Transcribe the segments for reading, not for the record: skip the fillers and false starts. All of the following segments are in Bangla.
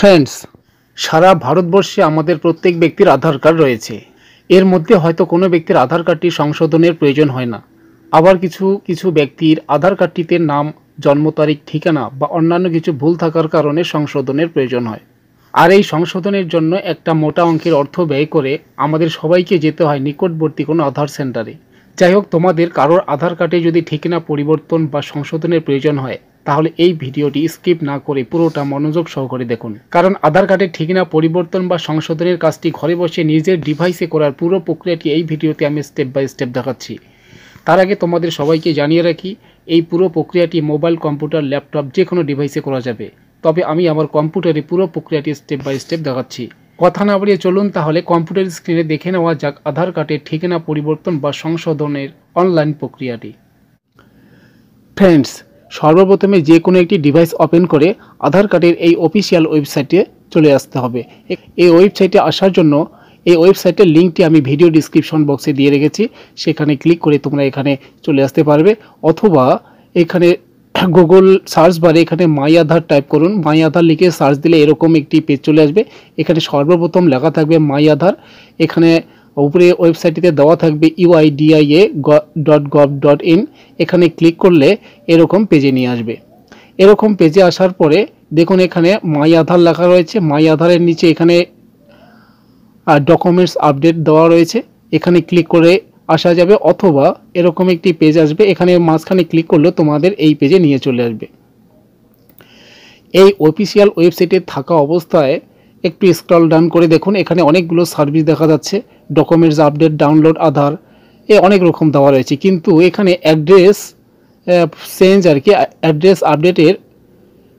ফ্রেন্ডস, সারা ভারতবর্ষে আমাদের প্রত্যেক ব্যক্তির আধার কার্ড রয়েছে। এর মধ্যে হয়তো কোনো ব্যক্তির আধার কার্ডটি সংশোধনের প্রয়োজন হয় না, আবার কিছু কিছু ব্যক্তির আধার কার্ডটিতে নাম, জন্ম তারিখ, ঠিকানা বা অন্যান্য কিছু ভুল থাকার কারণে সংশোধনের প্রয়োজন হয়। আর এই সংশোধনের জন্য একটা মোটা অঙ্কের অর্থ ব্যয় করে আমাদের সবাইকে যেতে হয় নিকটবর্তী কোনো আধার সেন্টারে। যাই হোক, তোমাদের কারোর আধার কার্ডে যদি ঠিকানা পরিবর্তন বা সংশোধনের প্রয়োজন হয় তাহলে এই ভিডিওটি স্কিপ না করে পুরোটা মনোযোগ সহকারে দেখুন, কারণ আধার কার্ডের ঠিকানা পরিবর্তন বা সংশোধনের কাজটি ঘরে বসে নিজের ডিভাইসে করার পুরো প্রক্রিয়াটি এই ভিডিওতে আমি স্টেপ বাই স্টেপ দেখাচ্ছি। তার আগে তোমাদের সবাইকে জানিয়ে রাখি, এই পুরো প্রক্রিয়াটি মোবাইল, কম্পিউটার, ল্যাপটপ যে কোনো ডিভাইসে করা যাবে, তবে আমি আমার কম্পিউটারে পুরো প্রক্রিয়াটি স্টেপ বাই স্টেপ দেখাচ্ছি। কথা না বাড়িয়ে চলুন তাহলে কম্পিউটার স্ক্রিনে দেখে নেওয়া যাক আধার কার্ডের ঠিকানা পরিবর্তন বা সংশোধনের অনলাইন প্রক্রিয়াটি। ফ্রেন্ডস, সর্বপ্রথমে যে কোনো একটি ডিভাইস ওপেন করে আধার কার্ডের এই অফিসিয়াল ওয়েবসাইটে চলে আসতে হবে। এই ওয়েবসাইটে আসার জন্য এই ওয়েবসাইটের লিঙ্কটি আমি ভিডিও ডিসক্রিপশন বক্সে দিয়ে রেখেছি, সেখানে ক্লিক করে তোমরা এখানে চলে আসতে পারবে, অথবা এখানে গুগল সার্চ বারে এখানে মাই আধার টাইপ করুন। মাই আধার লিখে সার্চ দিলে এরকম একটি পেজ চলে আসবে। এখানে সর্বপ্রথম লেখা থাকবে মাই আধার, এখানে উপরে ওয়েবসাইটটিতে দেওয়া থাকবে uida.gov.in। এখানে ক্লিক করলে এরকম পেজে নিয়ে আসবে। এরকম পেজে আসার পরে দেখুন এখানে মাই আধার লেখা রয়েছে। মাই আধারের নিচে এখানে ডকুমেন্টস আপডেট দেওয়া রয়েছে, এখানে ক্লিক করে আসা যাবে, অথবা এরকম একটি পেজ আসবে, এখানে মাঝখানে ক্লিক করলে তোমাদের এই পেজে নিয়ে চলে আসবে। এই অফিসিয়াল ওয়েবসাইটে থাকা অবস্থায় একটু স্ক্রল ডাউন করে দেখুন, এখানে অনেকগুলো সার্ভিস দেখা যাচ্ছে, ডকুমেন্টস আপডেট, ডাউনলোড আধার, অনেক রকম দেওয়া রয়েছে। কিন্তু এখানে অ্যাড্রেস চেঞ্জ আর কি, অ্যাড্রেস আপডেটের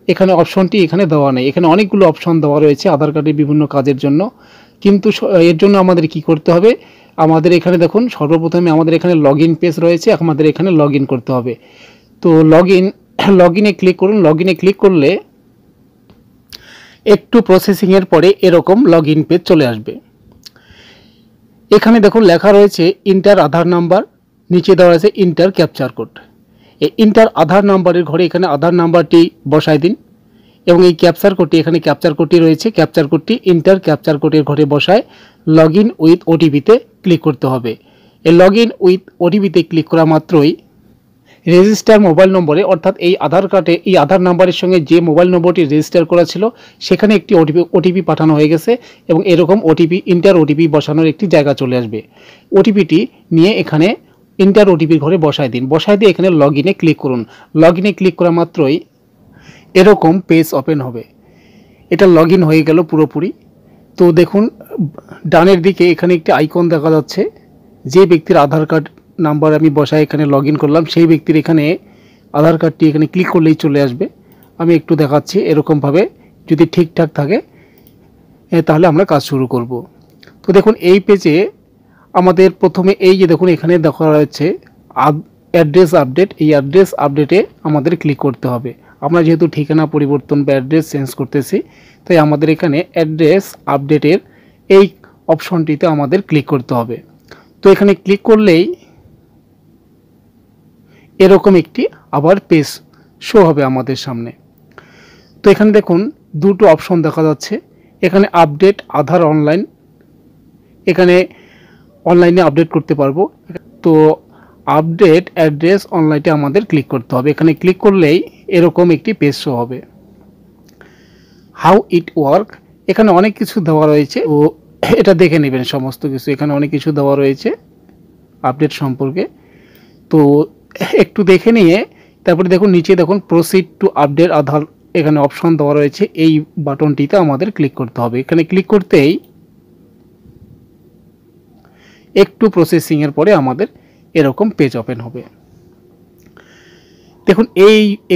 এখানে অপশনটি এখানে দেওয়া নেই। এখানে অনেকগুলো অপশন দেওয়া রয়েছে আধার কার্ডের বিভিন্ন কাজের জন্য, কিন্তু এর জন্য আমাদের কি করতে হবে, আমাদের এখানে দেখুন সর্বপ্রথমে আমাদের এখানে লগ ইন পেজ রয়েছে, আমাদের এখানে লগ ইন করতে হবে। তো লগ ইনে ক্লিক করুন। লগ ইনে ক্লিক করলে একটু প্রসেসিংয়ের পরে এরকম লগ ইন পেজ চলে আসবে। এখানে দেখুন লেখা রয়েছে ইন্টার আধার নাম্বার, নিচে দেওয়া আছে ইন্টার ক্যাপচার কোড। এই ইন্টার আধার নাম্বারের ঘরে এখানে আধার নাম্বারটি বসায় দিন, এবং এই ক্যাপচার কোডটি, এখানে ক্যাপচার কোডটি রয়েছে, ক্যাপচার কোডটি ইন্টার ক্যাপচার কোডের ঘরে বসায় লগ ইন উইথ ওটিপিতে ক্লিক করতে হবে। এই লগ ইন উইথ ওটিপিতে ক্লিক করা মাত্রই রেজিস্টার মোবাইল নম্বরে, অর্থাৎ এই আধার কার্ডে এই আধার নাম্বারের সঙ্গে যে মোবাইল নম্বরটি রেজিস্টার করা ছিল সেখানে একটি ওটিপি পাঠানো হয়ে গেছে, এবং এরকম ওটিপি ইন্টার ওটিপি বসানোর একটি জায়গা চলে আসবে। ওটিপিটি নিয়ে এখানে ইন্টার ওটিপির ঘরে বসায় দিন, বসায় দিয়ে এখানে লগ ইনে ক্লিক করুন। লগ ইনে ক্লিক করা মাত্রই এরকম পেজ ওপেন হবে। এটা লগ ইন হয়ে গেল পুরোপুরি। তো দেখুন ডানের দিকে এখানে একটি আইকন দেখা যাচ্ছে, যে ব্যক্তির আধার কার্ড নাম্বার আমি বসায় এখানে লগ ইন করলাম সেই ব্যক্তির এখানে আধার কার্ডটি এখানে ক্লিক করলেই চলে আসবে। আমি একটু দেখাচ্ছি, এরকমভাবে যদি ঠিকঠাক থাকে তাহলে আমরা কাজ শুরু করব। তো দেখুন এই পেজে আমাদের প্রথমে এই যে দেখুন এখানে দেখা রয়েছে অ্যাড্রেস আপডেট, এই অ্যাড্রেস আপডেটে আমাদের ক্লিক করতে হবে। আমরা যেহেতু ঠিকানা পরিবর্তন বা অ্যাড্রেস চেঞ্জ করতেছি, তাই আমাদের এখানে অ্যাড্রেস আপডেটের এই অপশনটিতে আমাদের ক্লিক করতে হবে। তো এখানে ক্লিক করলেই এরকম একটি আবার পেজ শো হবে আমাদের সামনে। তো এখানে দেখুন দুটো অপশন দেখা যাচ্ছে, এখানে আপডেট আধার অনলাইন, এখানে অনলাইনে আপডেট করতে পারবো। তো আপডেট অ্যাড্রেস অনলাইনে আমাদের ক্লিক করতে হবে। এখানে ক্লিক করলেই এরকম একটি পেজ শো হবে। হাউ ইট ওয়ার্ক, এখানে অনেক কিছু দেওয়া রয়েছে, ও এটা দেখে নেবেন সমস্ত কিছু, এখানে অনেক কিছু দেওয়া রয়েছে আপডেট সম্পর্কে। তো একটু দেখে নিয়ে তারপরে দেখুন নিচে দেখুন প্রসিড টু আপডেট আধার, এখানে অপশন দেওয়া রয়েছে, এই বাটনটিতে আমাদের ক্লিক করতে হবে। এখানে ক্লিক করতেই একটু প্রসেসিংয়ের পরে আমাদের এরকম পেজ ওপেন হবে। দেখুন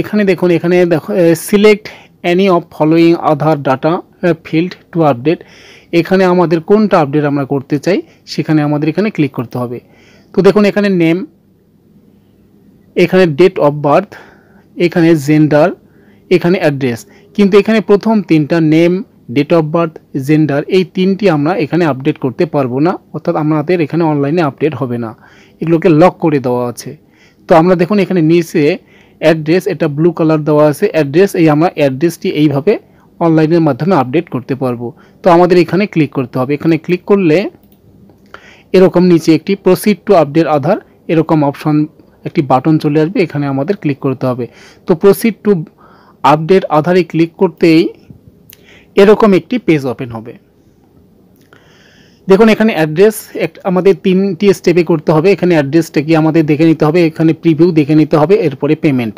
এখানে দেখুন এখানে দেখো select any of following Aadhaar data field to update, এখানে আমাদের কোনটা আপডেট আমরা করতে চাই সেখানে আমাদের এখানে ক্লিক করতে হবে। তো দেখুন এখানে নেম, এখানে ডেট অফ বার্থ, এখানে জেন্ডার, এখানে অ্যাড্রেস, কিন্তু এখানে প্রথম তিনটা name, date of birth, gender, এই তিনটি আমরা এখানে আপডেট করতে পারবো না, অর্থাৎ আমাদের এখানে অনলাইনে আপডেট হবে না, এগুলোকে লক করে দেওয়া আছে। তো আমরা দেখুন এখানে নিচে অ্যাড্রেস, এটা ব্লু কালার দেওয়া আছে অ্যাড্রেস, এই আমরা অ্যাড্রেসটি এইভাবে অনলাইনের মাধ্যমে আপডেট করতে পারবো। তো আমাদের এখানে ক্লিক করতে হবে। এখানে ক্লিক করলে এরকম নিচে একটি প্রসিড টু আপডেট আধার এরকম অপশন একটি বাটন চলে আসবে, এখানে আমাদের ক্লিক করতে হবে। তো প্রসিড টু আপডেট আধারে ক্লিক করতেই এরকম একটি পেজ ওপেন হবে। দেখুন এখানে অ্যাড্রেস আমাদের 3টি স্টেপে করতে হবে। এখানে অ্যাড্রেসটা কি আমাদের দেখে নিতে হবে, এখানে প্রিভিউ দেখে নিতে হবে, এরপরে পেমেন্ট।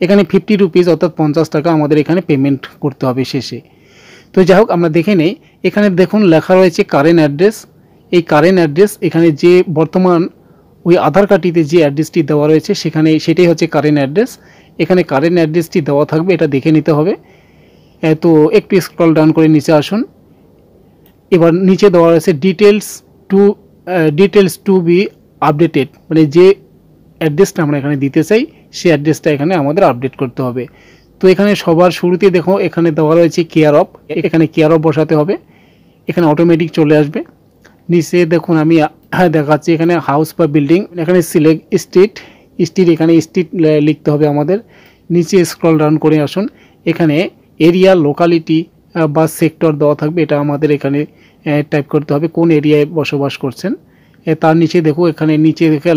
এখানে 50 রুপিস অর্থাৎ 50 টাকা আমাদের এখানে পেমেন্ট করতে হবে শেষে। তো যাই হোক আমরা দেখে নেই। এখানে দেখুন লেখা রয়েছে কারেন্ট অ্যাড্রেস। এই কারেন্ট অ্যাড্রেস এখানে যে বর্তমান ওই আধার কার্ডটিতে যে অ্যাড্রেসটি দেওয়া রয়েছে সেটাই হচ্ছে কারেন্ট অ্যাড্রেস। এখানে কারেন্ট অ্যাড্রেসটি দেওয়া থাকবে, এটা দেখে নিতে হবে। তো একটু স্ক্রল ডাউন করে নিচে আসুন। এবার নিচে দেওয়া রয়েছে ডিটেলস টু বি আপডেটেড, মানে যে অ্যাড্রেসটা আমরা এখানে দিতে চাই সেই অ্যাড্রেসটা এখানে আমাদের আপডেট করতে হবে। তো এখানে সবার শুরুতে দেখো এখানে দেওয়া রয়েছে কেয়ার অফ, এখানে কেয়ার অফ বসাতে হবে। এখানে অটোমেটিক চলে আসবে। নিচে দেখুন আমি দেখাচ্ছি এখানে হাউস বা বিল্ডিং, এখানে সিলেক্ট স্ট্রিট, এখানে স্ট্রিট লিখতে হবে আমাদের। নিচে স্ক্রল ডাউন করে আসুন। এখানে এরিয়া, লোকালিটি বা সেক্টর দেওয়া থাকবে, এটা আমাদের এখানে টাইপ করতে হবে কোন এরিয়ায় বসবাস করছেন। তার নিচে দেখো এখানে নিচে দেখে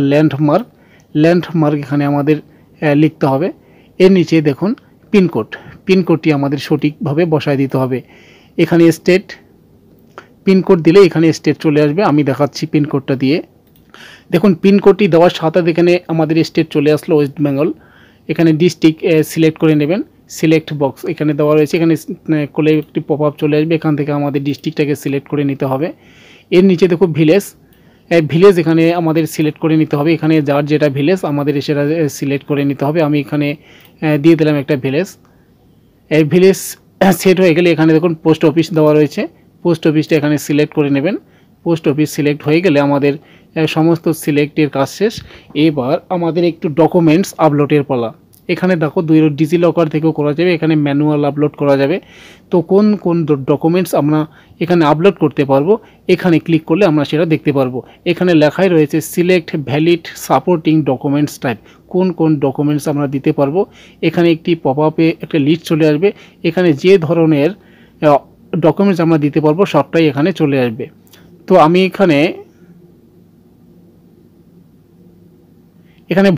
ল্যান্ডমার্ক এখানে আমাদের লিখতে হবে। এর নিচে দেখুন পিনকোডটি আমাদের সঠিকভাবে বসায় দিতে হবে। এখানে স্টেট পিনকোড দিলে এখানে স্টেট চলে আসবে। আমি দেখাচ্ছি পিনকোডটা দিয়ে। দেখুন পিনকোডটি দেওয়ার সাথে এখানে আমাদের স্টেট চলে আসলো ওয়েস্ট বেঙ্গল। এখানে ডিস্ট্রিক্ট সিলেক্ট করে নেবেন, সিলেক্ট বক্স এখানে দেওয়া রয়েছে, এখানে করলে একটি পপ আপ চলে আসবে। এখান থেকে আমাদের ডিস্ট্রিক্টটাকে সিলেক্ট করে নিতে হবে। এর নিচে দেখো ভিলেজ এখানে আমাদের সিলেক্ট করে নিতে হবে। এখানে যার যেটা ভিলেজ আমাদের সেটা সিলেক্ট করে নিতে হবে। আমি এখানে দিয়ে দিলাম একটা ভিলেজ। এই ভিলেজ সেট হয়ে গেলে এখানে দেখুন পোস্ট অফিস দেওয়া রয়েছে, পোস্ট অফিসটা এখানে সিলেক্ট করে নেবেন। পোস্ট অফিস সিলেক্ট হয়ে গেলে আমাদের সমস্ত সিলেক্টের কাজ শেষ। এবার আমাদের একটু ডকুমেন্টস আপলোডের পালা। এখানে দেখো ডিজিলকার থেকেও করা যাবে, এখানে ম্যানুয়াল আপলোড করা যাবে। তো কোন কোন ডকুমেন্টস আমরা এখানে আপলোড করতে পারবো, এখানে ক্লিক করলে আমরা সেটা দেখতে পারবো। এখানে লেখাই রয়েছে select valid supporting documents type, কোন কোন ডকুমেন্টস আমরা দিতে পারবো। এখানে একটি পপ আপে একটা লিস্ট চলে আসবে, এখানে যে ধরনের ডকুমেন্টস আমরা দিতে পারবো সবটাই এখানে চলে আসবে। তো আমি এখানে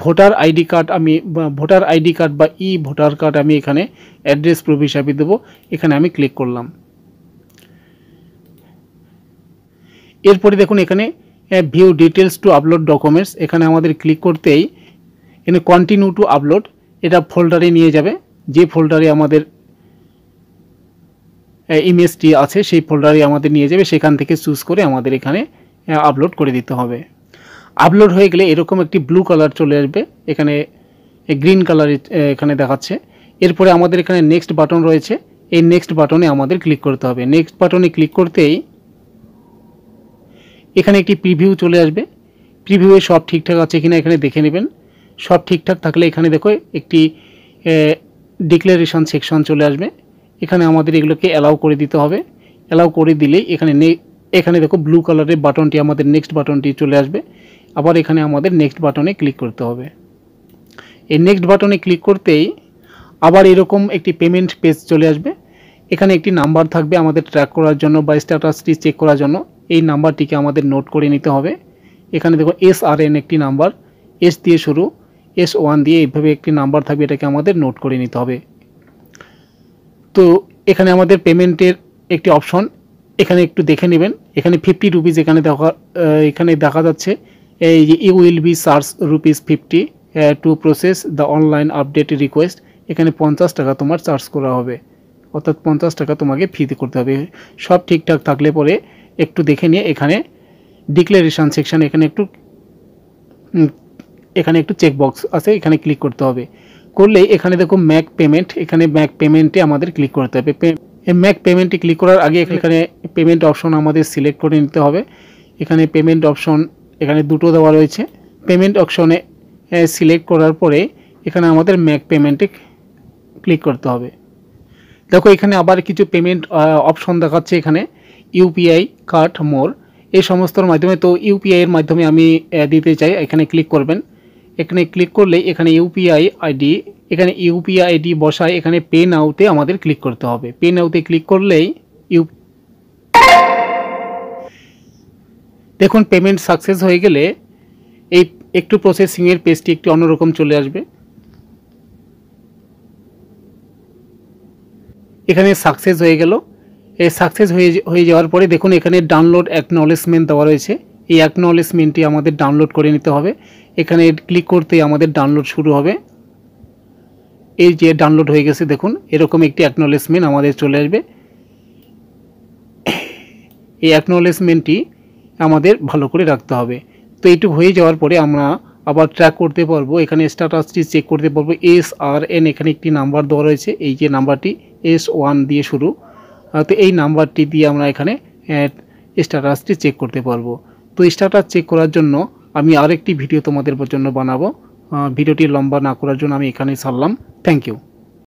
ভোটার আইডি কার্ড বা ভোটার কার্ড আমি এখানে অ্যাড্রেস প্রুফ হিসাবে দেবো। এখানে আমি ক্লিক করলাম। এরপরে দেখুন এখানে view details two upload documents, এখানে আমাদের ক্লিক করতেই এখানে কন্টিনিউ টু আপলোড এটা ফোল্ডারে নিয়ে যাবে। যে ফোল্ডারে আমাদের ইমেজটি আছে সেই ফোল্ডারে আমাদের নিয়ে যাবে, সেখান থেকে চুজ করে আমাদের এখানে আপলোড করে দিতে হবে। আপলোড হয়ে গেলে এরকম একটি ব্লু কালার চলে আসবে, এখানে গ্রিন কালার এখানে দেখাচ্ছে। এরপরে আমাদের এখানে নেক্সট বাটন রয়েছে, এই নেক্সট বাটনে আমাদের ক্লিক করতে হবে। নেক্সট বাটনে ক্লিক করতেই এখানে একটি প্রিভিউ চলে আসবে। প্রিভিউয়ে সব ঠিকঠাক আছে কিনা এখানে দেখে নেবেন। সব ঠিকঠাক থাকলে এখানে দেখো একটি ডিক্লারেশন সেকশন চলে আসবে, এখানে আমাদের এগুলোকে অ্যালাউ করে দিতে হবে। অ্যালাউ করে দিলেই এখানে দেখো ব্লু কালারের বাটনটি আমাদের নেক্সট বাটনটি চলে আসবে। আবার এখানে আমাদের নেক্সট বাটনে ক্লিক করতে হবে। এই নেক্সট বাটনে ক্লিক করতেই আবার এরকম একটি পেমেন্ট পেজ চলে আসবে। এখানে একটি নাম্বার থাকবে আমাদের ট্র্যাক করার জন্য বা স্ট্যাটাসটি চেক করার জন্য, এই নাম্বারটিকে আমাদের নোট করে নিতে হবে। এখানে দেখো SRN একটি নাম্বার, এস দিয়ে শুরু, S1 দিয়ে এইভাবে একটি নাম্বার থাকবে, এটাকে আমাদের নোট করে নিতে হবে। তো এখানে আমাদের পেমেন্টের একটি অপশন এখানে একটু দেখে নেবেন। এখানে 50 রুপিস এখানে দেখা যাচ্ছে, এই যে you will be charge ₹50 to process the online update request. এখানে 50 টাকা তোমার চার্জ করা হবে, অর্থাৎ 50 টাকা তোমাকে ফি করতে হবে। সব ঠিকঠাক থাকলে পরে একটু দেখে নিয়ে এখানে ডিক্লারেশন সেকশন এখানে একটু চেকবক্স আছে, এখানে ক্লিক করতে হবে। করলে এখানে দেখো ম্যাক পেমেন্ট, এখানে ম্যাক পেমেন্টে আমাদের ক্লিক করতে হবে। ম্যাক পেমেন্টে ক্লিক করার আগে এখানে পেমেন্ট অপশন আমাদের সিলেক্ট করে নিতে হবে। এখানে পেমেন্ট অপশন এখানে দুটো দেওয়া রয়েছে। পেমেন্ট অপশনে সিলেক্ট করার পরে এখানে আমাদের ম্যাক পেমেন্টে ক্লিক করতে হবে। দেখো এখানে আবার কিছু পেমেন্ট অপশন দেখাচ্ছে, এখানে ইউপিআই, কার্ড, মোর, এই সমস্তর মাধ্যমে। তো ইউপিআই এর মাধ্যমে আমি দিতে চাই, এখানে ক্লিক করবেন। এখানে ক্লিক করলে এখানে ইউপিআই আইডি এখানে ইউপিআই আইডি বসায় এখানে পে নাওতে আমাদের ক্লিক করতে হবে। পে নাওতে ক্লিক করলেই দেখুন পেমেন্ট সাকসেস হয়ে গেলে এই একটু প্রসেসিংয়ের পেজটি একটু অন্যরকম চলে আসবে। এখানে সাকসেস হয়ে গেল। এই সাকসেস হয়ে যাওয়ার পরে দেখুন এখানে ডাউনলোড অ্যাকনলেজমেন্ট দেওয়া রয়েছে। এই অ্যাকনলেজমেন্টটি আমাদের ডাউনলোড করে নিতে হবে। এখানে ক্লিক করতেই আমাদের ডাউনলোড শুরু হবে। এই যে ডাউনলোড হয়ে গেছে দেখুন এরকম একটি অ্যাকনলেজমেন্ট আমাদের চলে আসবে। এই অ্যাকনলেজমেন্টটি আমাদের ভালো করে রাখতে হবে। তো এইটুকু হয়ে যাওয়ার পরে আমরা আবার ট্র্যাক করতে পারবো। এখানে স্ট্যাটাসটি চেক করতে পারবো। SRN এখানে একটি নাম্বার দেওয়া রয়েছে, এই যে নাম্বারটি S1 দিয়ে শুরু। তো এই নাম্বারটি দিয়ে আমরা এখানে স্ট্যাটাসটি চেক করতে পারবো। তো স্ট্যাটাস চেক করার জন্য আমি আরেকটি ভিডিও তোমাদের জন্য বানাবো। ভিডিওটি লম্বা না করার জন্য আমি এখানেই ছাড়লাম। Thank you.